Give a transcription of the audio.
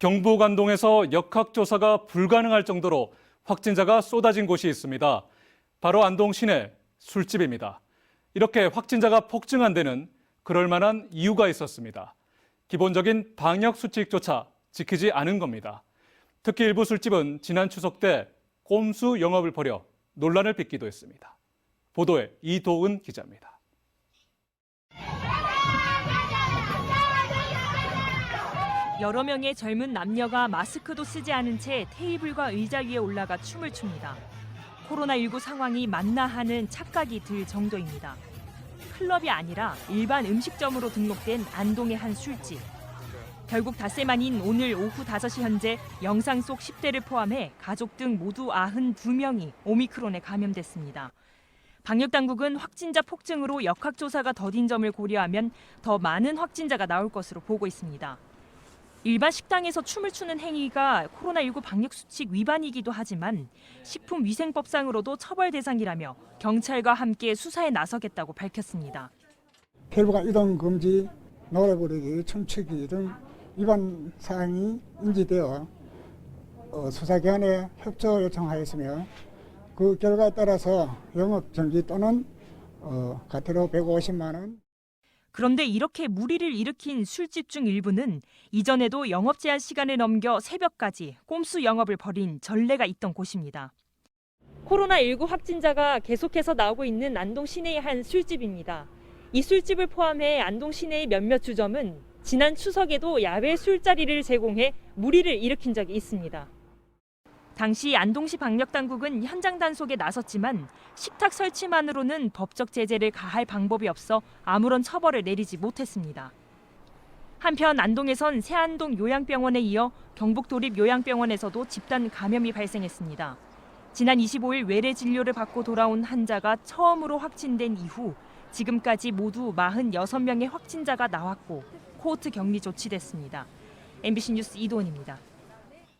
경북 안동에서 역학조사가 불가능할 정도로 확진자가 쏟아진 곳이 있습니다. 바로 안동 시내 술집입니다. 이렇게 확진자가 폭증한 데는 그럴 만한 이유가 있었습니다. 기본적인 방역 수칙조차 지키지 않은 겁니다. 특히 일부 술집은 지난 추석 때 꼼수 영업을 벌여 논란을 빚기도 했습니다. 보도에 이도은 기자입니다. 여러 명의 젊은 남녀가 마스크도 쓰지 않은 채 테이블과 의자 위에 올라가 춤을 춥니다. 코로나19 상황이 맞나 하는 착각이 들 정도입니다. 클럽이 아니라 일반 음식점으로 등록된 안동의 한 술집. 결국 닷새 만인 오늘 오후 5시 현재 영상 속 10대를 포함해 가족 등 모두 92명이 오미크론에 감염됐습니다. 방역당국은 확진자 폭증으로 역학조사가 더딘 점을 고려하면 더 많은 확진자가 나올 것으로 보고 있습니다. 일반 식당에서 춤을 추는 행위가 코로나19 방역수칙 위반이기도 하지만 식품위생법상으로도 처벌 대상이라며 경찰과 함께 수사에 나서겠다고 밝혔습니다. 텔부가 이동 금지, 노래 부르기, 춤추기 등 위반 사항이 인지되어 수사기관에 협조 요청하였으며 그 결과에 따라서 영업 정지 또는 과태료 150만 원. 그런데 이렇게 무리를 일으킨 술집 중 일부는 이전에도 영업 제한 시간을 넘겨 새벽까지 꼼수 영업을 벌인 전례가 있던 곳입니다. 코로나19 확진자가 계속해서 나오고 있는 안동 시내의 한 술집입니다. 이 술집을 포함해 안동 시내의 몇몇 주점은 지난 추석에도 야외 술자리를 제공해 무리를 일으킨 적이 있습니다. 당시 안동시 방역당국은 현장 단속에 나섰지만 식탁 설치만으로는 법적 제재를 가할 방법이 없어 아무런 처벌을 내리지 못했습니다. 한편 안동에선 새안동 요양병원에 이어 경북 도립요양병원에서도 집단 감염이 발생했습니다. 지난 25일 외래 진료를 받고 돌아온 환자가 처음으로 확진된 이후 지금까지 모두 46명의 확진자가 나왔고 코호트 격리 조치됐습니다. MBC 뉴스 이도은입니다.